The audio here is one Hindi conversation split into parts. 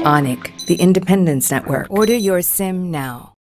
Anik, the Independence Network. Order your SIM now.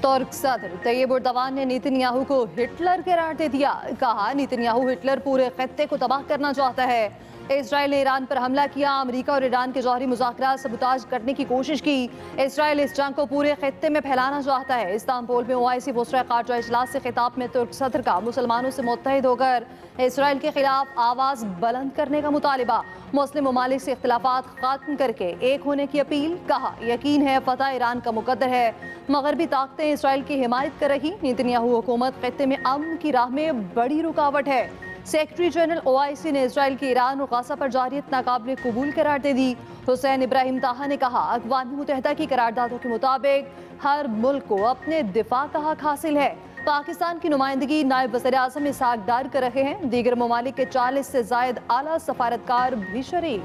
तुर्क सदर तैयब एर्दोगान ने नेतन्याहू को हिटलर करार दे दिया। कहा नेतन्याहू हिटलर पूरे खत्ते को तबाह करना चाहता है। इसराइल ने ईरान पर हमला किया। अमेरिका और ईरान के जौहरी मुज़ाकरात सबूताज करने की कोशिश की। इसराइल इस जंग को पूरे खत्ते में फैलाना चाहता है। इस्तांबुल में OIC वुज़रा ख़ारजा इजलास से खिताब में तुर्क सदर का मुसलमानों से मुत्तहिद होकर इसराइल के खिलाफ आवाज़ बुलंद करने का मुतालिबा। मुस्लिम ममालिक से इख्तिलाफात खत्म करके एक होने की अपील। कहा यकीन है फतह ईरान का मुकद्दर है। मगरबी ताकतें इसराइल की हिमायत कर रही। नेतन्याहू हुकूमत खत्ते में अमन की राह में बड़ी रुकावट है। सेक्रेटरी जनरल OIC ने इसराइल की ईरान और गाजा पर जारियत नाकाबिल कबूल करार दे दी। हुसैन इब्राहिम ताहा ने कहा अक़वाम मुत्तहिदा की करारदादों के मुताबिक हर मुल्क को अपने दिफा का हक हासिल है। पाकिस्तान की नुमाइंदगी नायब वज़ीर-ए-आज़म इसहाक डार कर रहे हैं। दीगर ममालिक के 40 से ज़ायद आला सफारतकार भी शरीक।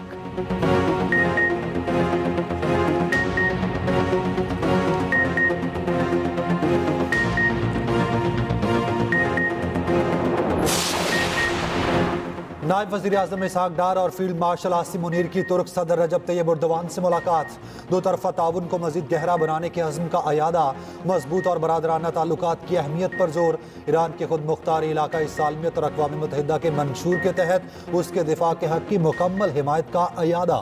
नायब वज़ीर-ए-आज़म इसहाक डार और फील्ड मार्शल आसिम मुनीर की तुर्क सदर रजब तैयब एर्दोगान से मुलाकात। दो तरफ़ा ताउन को मज़ीद गहरा बनाने के अज़्म का अयादा। मजबूत और बरादराना ताल्लुकात की अहमियत पर जोर। ईरान के खुद मुख्तारी इलाकाई सालमियत और अक़वाम मुत्तहिदा के मंशूर के तहत उसके दिफा के हक़ की मुकम्मल हिमायत का अयादा।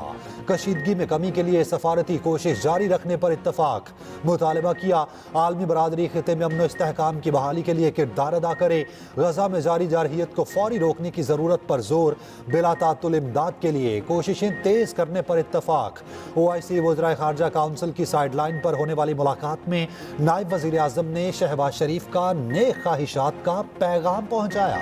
कशीदगी में कमी के लिए सफारती कोशिश जारी रखने पर इत्तफाक। मुतालबा किया आलमी बरादरी खिते में अमन व इस्तेहकाम की बहाली के लिए किरदार अदा करे। गजा में जारी जारहियत को फौरी रोकने की ज़रूरत पर जोर। बिला तातुल इमदाद के लिए कोशिशें तेज करने पर इत्तफाक। OIC वज़राए ख़ारजा काउंसिल की साइडलाइन पर होने वाली मुलाकात में नायब वज़ीर आज़म ने शहबाज शरीफ का नेक ख्वाहिशात का पैगाम पहुँचाया।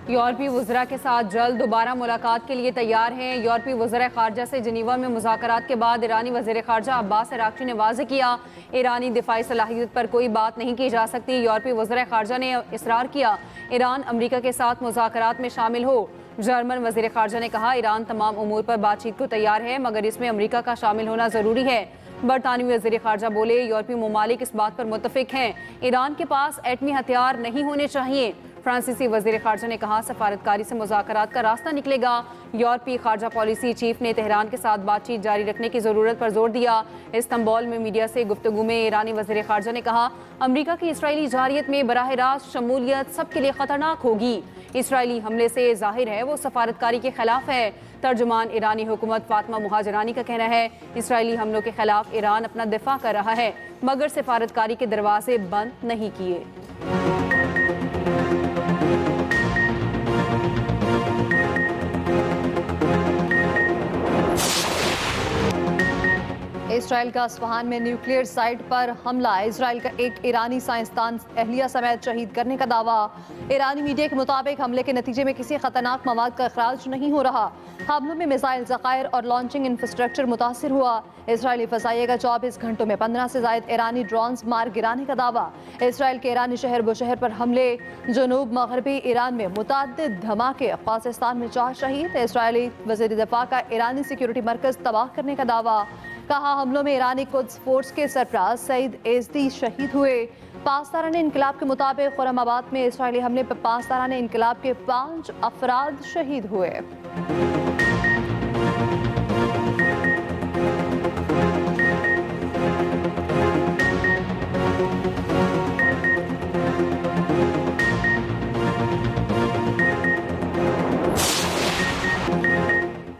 यूरोपीय वज़रा के साथ जल्द दोबारा मुलाकात के लिए तैयार हैं। यूरोपीय वज़रा ख़ारजा से जिनीवा में मुज़ाकरात के बाद ईरानी वज़ीर ख़ारजा अब्बास अराग़ची ने वाज़ेह किया ईरानी दिफाई सलाहियत पर कोई बात नहीं की जा सकती। यूरोपीय वज़रा ख़ारजा ने इसरार किया ईरान अमरीका के साथ मुज़ाकरात में शामिल हो। जर्मन वज़ीर ख़ारजा ने कहा ईरान तमाम उमूर पर बातचीत को तैयार है मगर इसमें अमरीका का शामिल होना ज़रूरी है। बरतानवी वज़ीर ख़ारजा बोले यूरोपीय ममालिक इस बात पर मुत्तफ़िक हैं ईरान के पास एटमी हथियार नहीं होने चाहिए। फ्रांसीसी वज़ीर ख़ारजा ने कहा सफारतकारी से मुज़ाकरात का रास्ता निकलेगा। यूरोपीय ख़ारजा पॉलिसी चीफ ने तेहरान के साथ बातचीत जारी रखने की ज़रूरत पर जोर दिया। इस्तांबुल में मीडिया से गुफ्तगू में ईरानी वज़ीर ख़ारजा ने कहा अमरीका की इसराइली जारियत में बराह रास्त शमूलियत सबके लिए ख़तरनाक होगी। इसराइली हमले से जाहिर है वो सफारतकारी के खिलाफ है। तर्जुमान ईरानी हुकूमत फातिमा मुहाजिरानी का कहना है इसराइली हमलों के खिलाफ ईरान अपना दिफा कर रहा है मगर सफारतकारी के दरवाजे बंद नहीं किए। इसराइल का अस्फहान में न्यूक्लियर साइट पर हमला। इसराइल का एक ईरानी साइंसदान अहलिया समेत शहीद करने का दावा। ईरानी मीडिया के मुताबिक हमले के नतीजे में किसी खतरनाक मवाद का अखराज नहीं हो रहा। हमलों में मिसाइल ज़खायर और लॉन्चिंग इंफ्रास्ट्रक्चर मुतासर हुआ। इसराइली फ़ज़ाइया का 24 घंटों में 15 से ज़ायद ईरानी ड्रोन्स मार गिराने का दावा। इसराइल के ईरानी शहर बुशहर पर हमले। जनूब मगरबी ईरान में मुतअद्दिद धमाके। पाकिस्तान में 4 शहीद। इसराइली वज़ीर दिफा का ईरानी सिक्योरिटी मरकज़ तबाह करने का दावा। कहा हमलों में ईरानी कुद्स फोर्स के सरबराह सईद एज़दी शहीद हुए। पासदारान इनकलाब के मुताबिक खुरमाबाद में इसराइली हमले पर पासदारान इनकलाब के 5 अफराद शहीद हुए।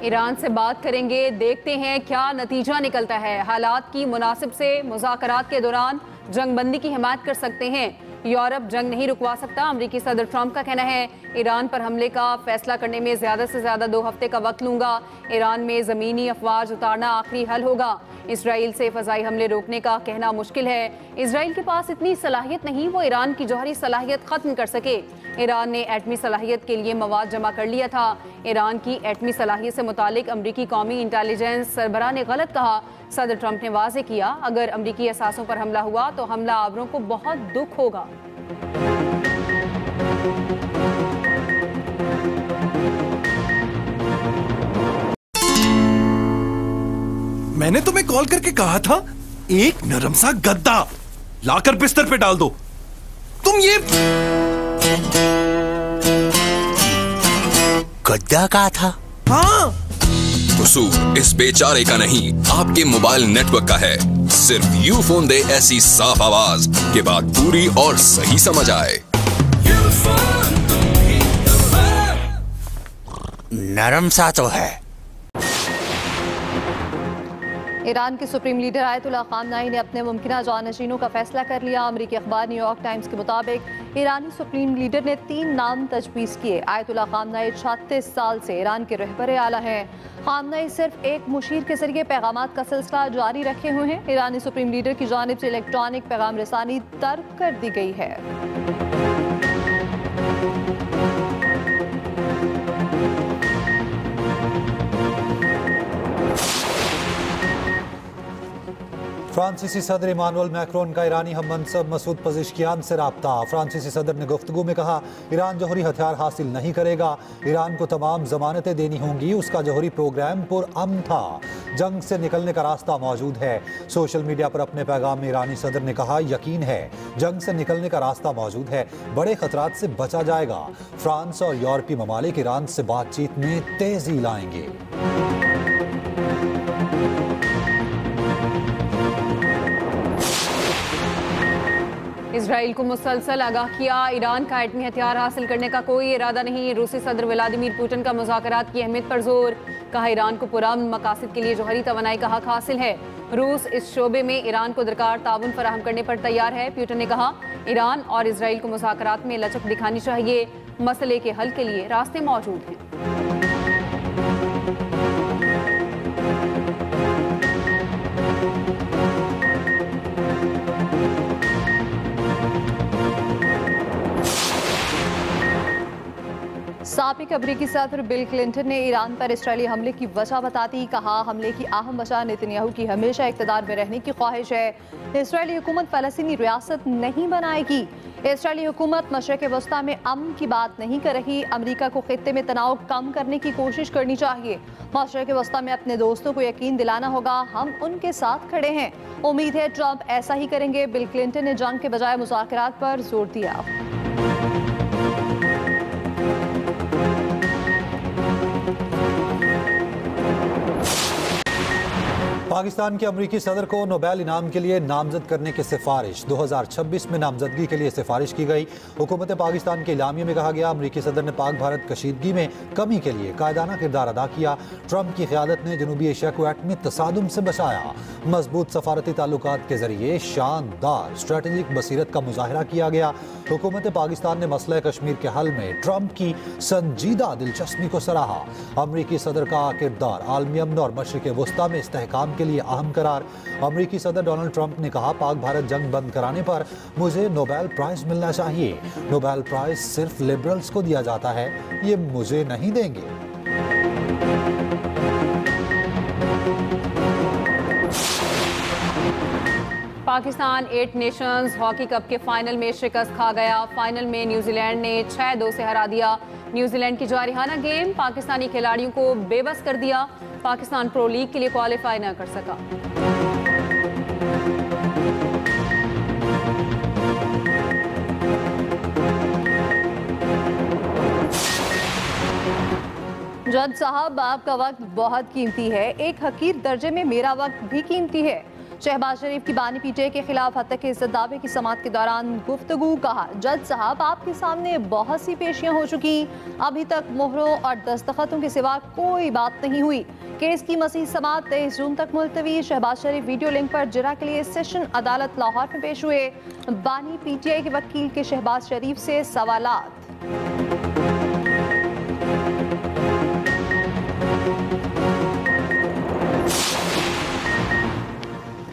ईरान से बात करेंगे, देखते हैं क्या नतीजा निकलता है। हालात की मुनासिब से मुज़ाकरात के दौरान जंगबंदी की हिमायत कर सकते हैं। यूरोप जंग नहीं रुकवा सकता। अमेरिकी सदर ट्रंप का कहना है ईरान पर हमले का फैसला करने में ज़्यादा से ज़्यादा 2 हफ्ते का वक्त लूँगा। ईरान में ज़मीनी अफवाज उतारना आखिरी हल होगा। इसराइल से फ़ज़ाई हमले रोकने का कहना मुश्किल है। इसराइल के पास इतनी सलाहियत नहीं वो ईरान की जौहरी सलाहियत ख़त्म कर सके। ईरान ने एटमी सलाहियत के लिए मवाद जमा कर लिया था। ईरान की एटमी सलाहियत से मुतालिक अमरीकी कौमी इंटेलिजेंस सरबराह ने गलत कहा। सदर ट्रंप ने वाज़ेह किया अगर अमरीकी असासों पर हमला हुआ तो हमला आवरों को बहुत दुख होगा। मैंने तुम्हें कॉल करके कहा था एक नरम सा गद्दा लाकर बिस्तर पे डाल दो। तुम ये गद्दा कहा था? हाँ, कसूर इस बेचारे का नहीं, आपके मोबाइल नेटवर्क का है। सिर्फ यूफोन दे ऐसी साफ आवाज कि बात पूरी और सही समझ आए। नरम सा तो है। ईरान के सुप्रीम लीडर आयतुल्लाह खामनाई ने अपने मुमकिन जानशीनों का फैसला कर लिया। अमरीकी अखबार न्यूयॉर्क टाइम्स के मुताबिक ईरानी सुप्रीम लीडर ने 3 नाम तजवीज़ किए। आयतुल्लाह खामनाई 36 साल से ईरान के रहबरे आला हैं। खामनाई सिर्फ एक मुशीर के जरिए पैगामात का सिलसिला जारी रखे हुए हैं। ईरानी सुप्रीम लीडर की जानिब से इलेक्ट्रॉनिक पैगाम रसानी तर्क कर दी गई है। फ्रांसीसी सदर इमानुअल मैक्रोन का ईरानी हममनसब मसूद पज़ेश्कियान से राब्ता। फ्रांसीसी सदर ने गुफ्तगू में कहा, ईरान जौहरी हथियार हासिल नहीं करेगा, ईरान को तमाम जमानतें देनी होंगी, उसका जौहरी प्रोग्राम पुरअमन था, जंग से निकलने का रास्ता मौजूद है। सोशल मीडिया पर अपने पैगाम में ईरानी सदर ने कहा, यकीन है जंग से निकलने का रास्ता मौजूद है, बड़े खतरात से बचा जाएगा। फ्रांस और यूरोपीय ममालिक ईरान से बातचीत में तेजी लाएंगे। इजराइल को मुसलसल आगाह किया, ईरान का एटमी हथियार हासिल करने का कोई इरादा नहीं। रूसी सदर व्लादिमीर पुतिन का मुज़ाकरात की अहमियत पर जोर, कहा ईरान को पुरअमन मकासद के लिए जौहरी तवानाई का हक हासिल है। रूस इस शोबे में ईरान को दरकार ताउन फराहम करने पर तैयार है। पुतिन ने कहा, ईरान और इजराइल को मुज़ाकरात में लचक दिखानी चाहिए, मसले के हल के लिए रास्ते मौजूद हैं। साबिक अमरीकी सदर बिल क्लिंटन ने ईरान पर इसराइली हमले की वजह बताती, कहा हमले की अहम वजह नेतन्याहू की हमेशा इक़्तिदार में रहने की ख्वाहिश है। इसराइली हुकूमत फ़लस्तीनी रियासत नहीं बनाएगी। इसराइली हुकूमत मशरिक़ वस्ता में अमन की बात नहीं कर रही। अमरीका को खित्ते में तनाव कम करने की कोशिश करनी चाहिए। मशरिक़ वस्ता में अपने दोस्तों को यकीन दिलाना होगा, हम उनके साथ खड़े हैं। उम्मीद है ट्रंप ऐसा ही करेंगे। बिल क्लिंटन ने जंग के बजाय मुज़ाकरात पर जोर दिया। पाकिस्तान के अमरीकी सदर को नोबेल इनाम के लिए नामजद करने की सिफारिश। 2026 में नामजदगी के लिए सिफारिश की गई। हुकूमत पाकिस्तान के इलामिये में कहा गया, अमरीकी सदर ने पाक भारत कशीदगी में कमी के लिए कायदाना किरदार अदा किया। ट्रंप की क़यादत ने जनूबी एशिया को एटमी तसादुम से बचाया। मजबूत सफारती ताल्लुकात के जरिए शानदार स्ट्रेटेजिक बसीरत का मुजाहरा किया गया। हुकूमत पाकिस्तान ने मसला कश्मीर के हल में ट्रंप की संजीदा दिलचस्पी को सराहा। अमरीकी सदर का किरदार आलमी अमन और मशरिक़ वस्ता में इस्तेहकाम के लिए अहम करार। अमरीकी सदर डोनाल्ड ट्रंप ने कहा, पाक भारत जंग बंद कराने पर मुझे नोबेल प्राइज मिलना चाहिए। नोबेल प्राइज सिर्फ लिबरल्स को दिया जाता है, ये मुझे नहीं देंगे। पाकिस्तान 8 नेशंस हॉकी कप के फाइनल में शिकस्त खा गया। फाइनल में न्यूजीलैंड ने 6-2 से हरा दिया। न्यूजीलैंड की जारिहाना गेम पाकिस्तानी खिलाड़ियों को बेबस कर दिया। पाकिस्तान प्रो लीग के लिए क्वालिफाई न कर सका। जज साहब, आपका वक्त बहुत कीमती है, एक हकीर दर्जे में मेरा वक्त भी कीमती है। शहबाज शरीफ की बानी पीटीआई के खिलाफ हत्या के इज्जत दावे की समाअत के दौरान गुफ्तगू। कहा, जज साहब आपके सामने बहुत सी पेशियां हो चुकी, अभी तक मोहरों और दस्तखतों के सिवा कोई बात नहीं हुई। केस की मज़ीद समाअत 23 जून तक मुलतवी। शहबाज शरीफ वीडियो लिंक पर जिरा के लिए सेशन अदालत लाहौर में पेश हुए। बानी पीटीआई के वकील के शहबाज शरीफ से सवालात।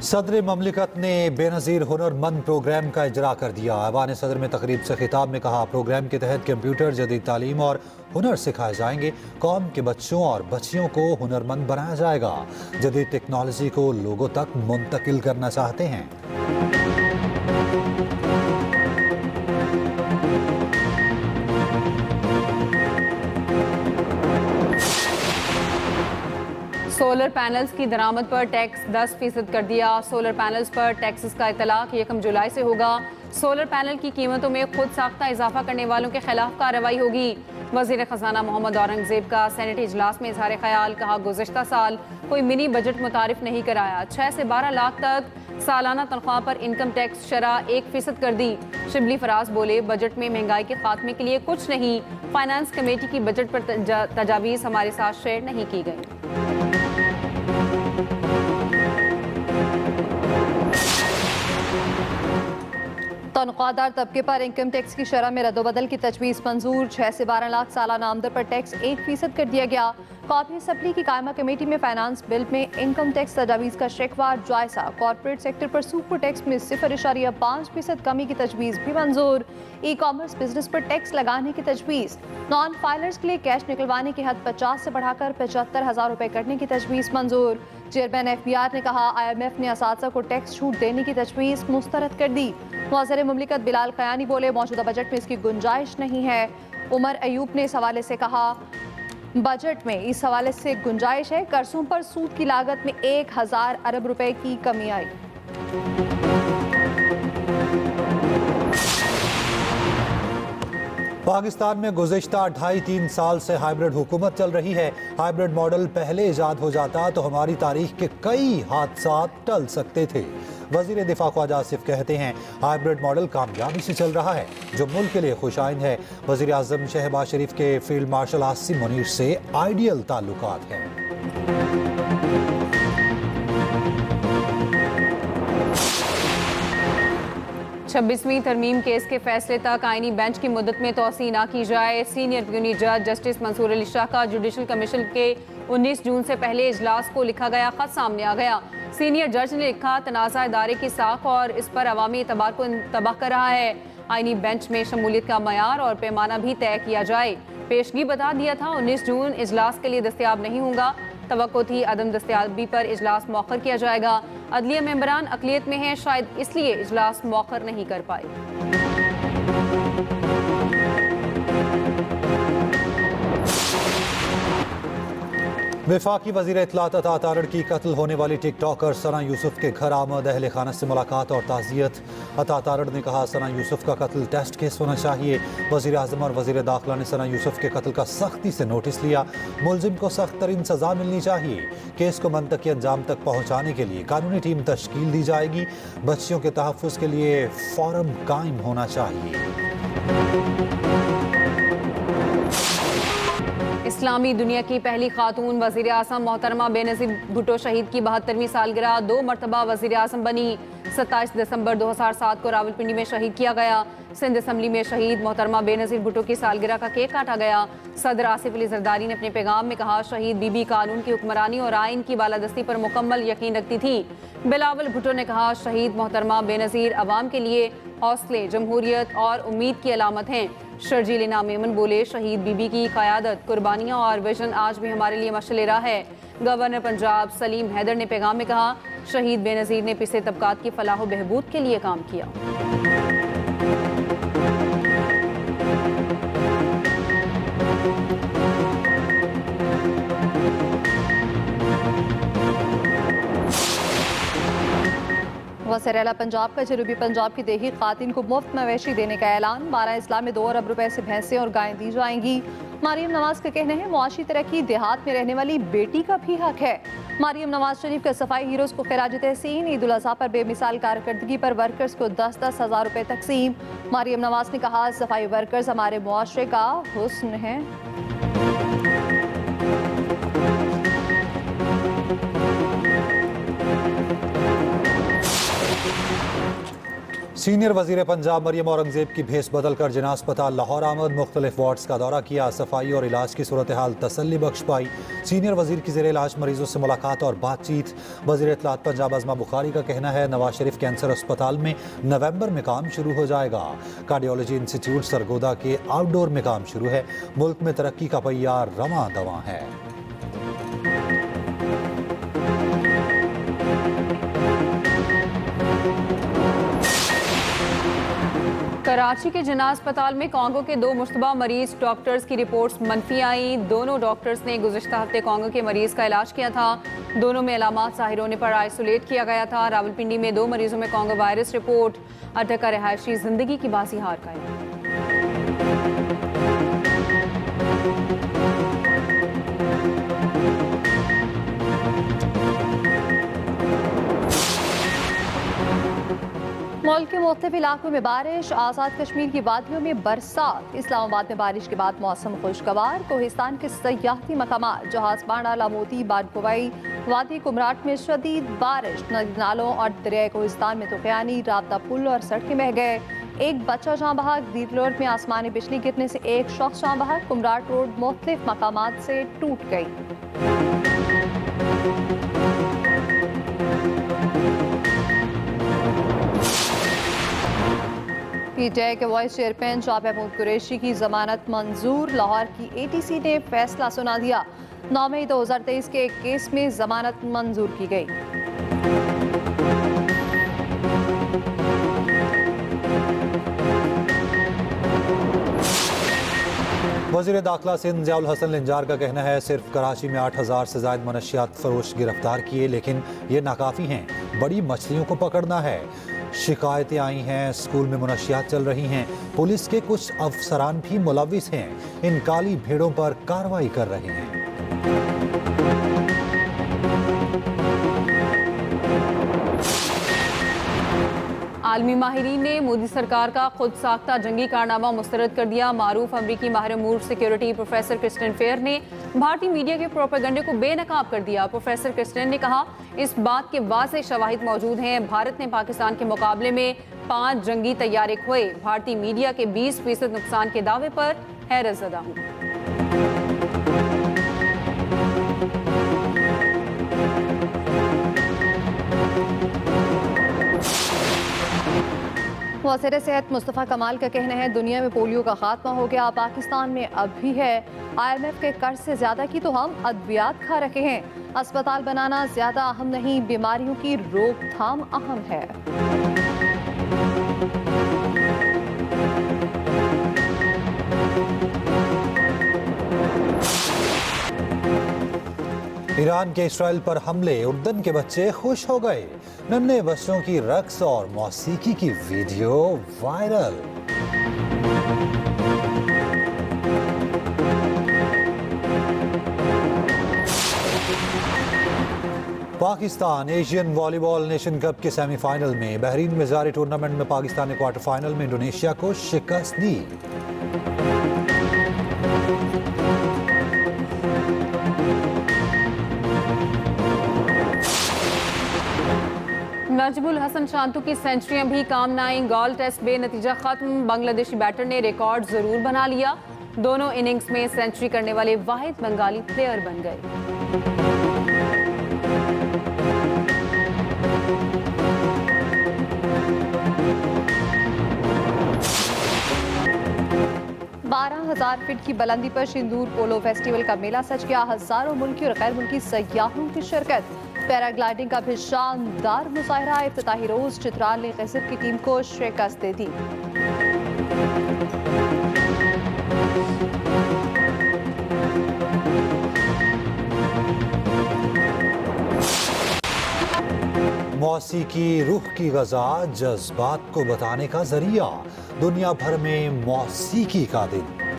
सदर ममलिकत ने बेनज़ीर हुनरमंद प्रोग्राम का इजरा कर दिया। ऐवान सदर में तकरीब से खिताब में कहा, प्रोग्राम के तहत कंप्यूटर, जदीद तालीम और हुनर सिखाए जाएंगे। कौम के बच्चों और बच्चियों को हुनरमंद बनाया जाएगा। जदीद टेक्नोलॉजी को लोगों तक मुंतकिल करना चाहते हैं। सोलर पैनल्स की दरामद पर टैक्स 10% कर दिया। सोलर पैनल्स पर टैक्सेस का इतलाक 1 जुलाई से होगा। सोलर पैनल की कीमतों में खुद साख्ता इजाफा करने वालों के खिलाफ कार्रवाई होगी। वज़ीर ख़जाना मोहम्मद औरंगज़ेब का सेनेट इजलास में इज़हार ख्याल, कहा गुज़िश्ता साल कोई मिनी बजट मुतारिफ नहीं कराया, 6 से 12 लाख तक सालाना तनख्वाह पर इनकम टैक्स शरह 1% कर दी। शिबली फराज बोले बजट में महंगाई के खात्मे के लिए कुछ नहीं, फाइनेंस कमेटी की बजट पर तजावीज़ हमारे साथ शेयर नहीं की गई। तनख्वाहदार तबके पर इनकम टैक्स की शरह में रद्दोबदल की तजवीज़ मंजूर, 6 से 12 लाख सालाना आमदन पर टैक्स 1% कर दिया गया। कौमी असम्बली की कायमा कमेटी में फाइनेंस बिल में इनकम टैक्स तजावीज़ का शेकवार जायजा, कॉर्पोरेट सेक्टर पर सुपर टैक्स में 0.5% कमी की तजवीज़ भी मंजूर। ई कॉमर्स बिजनेस पर टैक्स लगाने की तजवीज़, नॉन फाइलर्स के लिए कैश निकलवाने की हद 50 से बढ़ाकर 75,000 रुपये करने की तजवीज़ मंजूर। चेयरमैन FBR ने कहा IMF ने असातिज़ा को टैक्स छूट देने की तजवीज़ मुस्तरद कर दी। वज़ीर मुमलिकत बिलाल खयानी बोले मौजूदा बजट में इसकी गुंजाइश नहीं है। उमर अयूब ने इस हवाले से कहा बजट में इस हवाले से गुंजाइश है, कर्जों पर सूद की लागत में 1000 अरब रुपए की कमी आई। पाकिस्तान में गुज़िश्ता 2.5-3 साल से हाइब्रिड हुकूमत चल रही है। हाइब्रिड मॉडल पहले इजाद हो जाता तो हमारी तारीख के कई हादसात टल सकते थे। वज़ीर दिफा ख्वाजा आसिफ कहते हैं हाइब्रिड मॉडल कामयाबी से चल रहा है जो मुल्क के लिए खुशाइंद है। वज़ीर आज़म शहबाज शरीफ के फील्ड मार्शल आसिम मुनीर से आइडियल ताल्लुकात हैं। 26वीं तरमीम केस के फैसले तक आईनी बेंच की मुद्दत में तोसी ना की जाए। सीनियर प्यूनी जज जस्टिस मंसूर अली शाह का जुडिशल कमीशन के 19 जून से पहले इजलास को लिखा गया खत सामने आ गया। सीनियर जज ने लिखा तनाज़ा इदारे की साख और इस पर अवामी एतबार को तबाह कर रहा है। आईनी बेंच में शमूलियत का मयार और पैमाना भी तय किया जाए। पेशगी बता दिया था 19 जून इजलास के लिए दस्तयाब नहीं होगा। तवक्को थी अदम दस्तयाबी पर इजलास मौखर किया जाएगा। अदलिया मेंबरान अकलियत में हैं, शायद इसलिए इजलास मौखर नहीं कर पाए। वफाकी वज़ीर इत्तलात अता तारड़ की कत्ल होने वाली टिकटॉकर सना यूसुफ के घर आमद अहल खाना से मुलाकात और ताज़ियत। अता तारड़ ने कहा सना यूसुफ का कत्ल टेस्ट केस होना चाहिए। वज़ीर आज़म और वज़ीर दाखिला ने सना यूसुफ के कत्ल का सख्ती से नोटिस लिया। मुलजिम को सख्त तरीन सज़ा मिलनी चाहिए। केस को मंतकी अंजाम तक पहुँचाने के लिए कानूनी टीम तश्कील दी जाएगी। बच्चियों के तहफ़्फ़ुज़ के लिए फ़ोरम कायम होना चाहिए। इस्लामी दुनिया की पहली खातून वज़ीर आज़म मोहतरमा बेनज़ीर भुट्टो शहीद की 72वीं सालगिरह 2 मरतबा वज़ीर आज़म बनी। 27 दिसंबर 2007 को रावलपिंडी में शहीद किया गया। सिंध असम्बली में शहीद मोहतरमा बेनज़ीर भुट्टो की सालगिरह का केक काटा गया। सदर आसिफ अली ज़रदारी ने अपने पैगाम में कहा शहीद बीबी कानून की हुक्मरानी और आइन की बालादस्ती पर मुकम्मल यकीन रखती थी। बिलावल भुट्टो ने कहा शहीद मोहतरमा बेनज़ीर अवाम के लिए हौसले, जमहूरियत और उम्मीद की अलामत हैं। शर्जील इनाम मेमन बोले शहीद बीबी की क़यादत, कुर्बानियाँ और विजन आज भी हमारे लिए मशअल राह है। गवर्नर पंजाब सलीम हैदर ने पैगाम में कहा शहीद बेनज़ीर ने पिछड़े तबकात की फलाह बहबूद के लिए काम किया। वज़ीर पंजाब का जनूबी पंजाब की देही खातिन को मुफ्त मवेशी देने का ऐलान। 12 अजला में 2 अरब रुपए से भैंसें और गायें दी जाएंगी। मरियम नवाज का कहना है मुआशी तरक्की देहात में रहने वाली बेटी का भी हक है। मरियम नवाज शरीफ का सफाई हीरोज को खिराज तहसीन। ईद उल अज़हा पर बेमिसाल कारकर्दगी पर वर्कर्स को 10-10 हज़ार रुपए तकसीम। मरियम नवाज ने कहा सफाई वर्कर्स हमारे मुआशरे का हुस्न है। सीनियर वज़ीर पंजाब मरियम औरंगज़ेब की भेस बदल कर जिना अस्पताल लाहौर आमद। मुख्तलिफ वार्ड्स का दौरा किया। सफाई और इलाज की सूरत हाल तसल्ली बख्श पाई। सीनियर वज़ीर की ज़ेर इलाज मरीजों से मुलाकात और बातचीत। वज़ीर इत्तलात पंजाब अज़मा बुखारी का कहना है नवाज शरीफ कैंसर अस्पताल में नवंबर में काम शुरू हो जाएगा। कार्डियोलॉजी इंस्टीट्यूट सरगोदा के आउटडोर में काम शुरू है। मुल्क में तरक्की का पहिया रवां दवां है। कराची के जिना अस्पताल में कांगो के 2 मुश्तबा मरीज डॉक्टर्स की रिपोर्ट्स मनफी आई। दोनों डॉक्टर्स ने गुज़िश्ता हफ्ते कांगो के मरीज का इलाज किया था। दोनों में अलामात ज़ाहिर होने पर आइसोलेट किया गया था। रावलपिंडी में 2 मरीजों में कांगो वायरस रिपोर्ट। अटक का रिहायशी जिंदगी की बाजी हार गए। मुल्क के मुख्तलिफ इलाकों में बारिश, आज़ाद कश्मीर की वादियों में बरसात, इस्लामाबाद में बारिश के बाद मौसम खुशगवार, कोहिस्तान के सयाहती मकामात जहाज़बाड़ा, लामोती, बारकुवाई, वादी कुमराट में शदीद बारिश, नदी नालों और दरियाए कोहिस्तान में तुफयानी, राब्ता पुल और सड़कें बह गए, एक बच्चा जाँ बहक, दीदलोर में आसमानी बिजली गिरने से एक शख्स जाँ बहक, कुमराट रोड मुख्तलिफ मकामात से टूट गई। पीटीआई के वाइस चेयरमैन शाह महमूद कुरैशी की जमानत मंजूर, लाहौर की एटीसी ने फैसला सुना दिया। 9 मई 2023 के एक केस में जमानत मंजूर की गई। वज़ीर दाखिला सिंध ज़ियाउल हसन लिंजार का कहना है सिर्फ कराची में 8000 से ज़ायद मनशियात फरोश गिरफ्तार किए, लेकिन ये नाकाफ़ी हैं। बड़ी मछलियों को पकड़ना है। शिकायतें आई हैं, स्कूल में मनशियात चल रही हैं, पुलिस के कुछ अफसरान भी मुलविस हैं, इन काली भेड़ों पर कार्रवाई कर रहे हैं। आलमी माहिरीन ने मोदी सरकार का खुद साख्ता जंगी कारनामा मुस्तरद कर दिया। मारूफ अमरीकी माहिर अमूर सिक्योरिटी प्रोफेसर क्रिस्टिन फेयर ने भारतीय मीडिया के प्रोपेगेंडे को बेनकाब कर दिया। प्रोफेसर क्रिस्टिन ने कहा, इस बात के वाज़ेह शवाहिद मौजूद हैं, भारत ने पाकिस्तान के मुकाबले में 5 जंगी तैयारे खोए। भारतीय मीडिया के 20% नुकसान के दावे पर हैरत ज़दा हूँ। वज़ीर सेहत मुस्तफ़ा कमाल का कहना है, दुनिया में पोलियो का खात्मा हो गया, पाकिस्तान में अब भी है। IMF के कर्ज से ज्यादा की तो हम अद्वियात खा रखे हैं। अस्पताल बनाना ज्यादा अहम नहीं, बीमारियों की रोकथाम अहम है। ईरान के इसराइल पर हमले, उर्दन के बच्चे खुश हो गए। नन्हे बच्चों की रक्स और मौसीकी की video viral. Pakistan Asian volleyball nation cup के सेमीफाइनल में बहरीन में जारी टूर्नामेंट में पाकिस्तान ने क्वार्टर फाइनल में इंडोनेशिया को शिकस्त दी। नजमुल हसन शांतु की सेंचुरियां भी काम न आईं। गॉल टेस्ट बेनतीजा खत्म। बांग्लादेशी बैटर ने रिकॉर्ड जरूर बना लिया। दोनों इनिंग्स में सेंचुरी करने वाले वाहिद बंगाली प्लेयर बन गए। बारह 1000 फीट की बुलंदी पर सिंदूर पोलो फेस्टिवल का मेला सज गया। हजारों मुल्की और गैर मुल्की सयाहों की शिरकत। पैराग्लाइडिंग का भी शानदार मुजाहरा। इफ्तिताही रोज चित्राल ने गजब की टीम को शिकस्त दे दी। मौसीकी रूह की ग़ज़ा, जज्बात को बताने का जरिया। दुनिया भर में मौसीकी का दिन।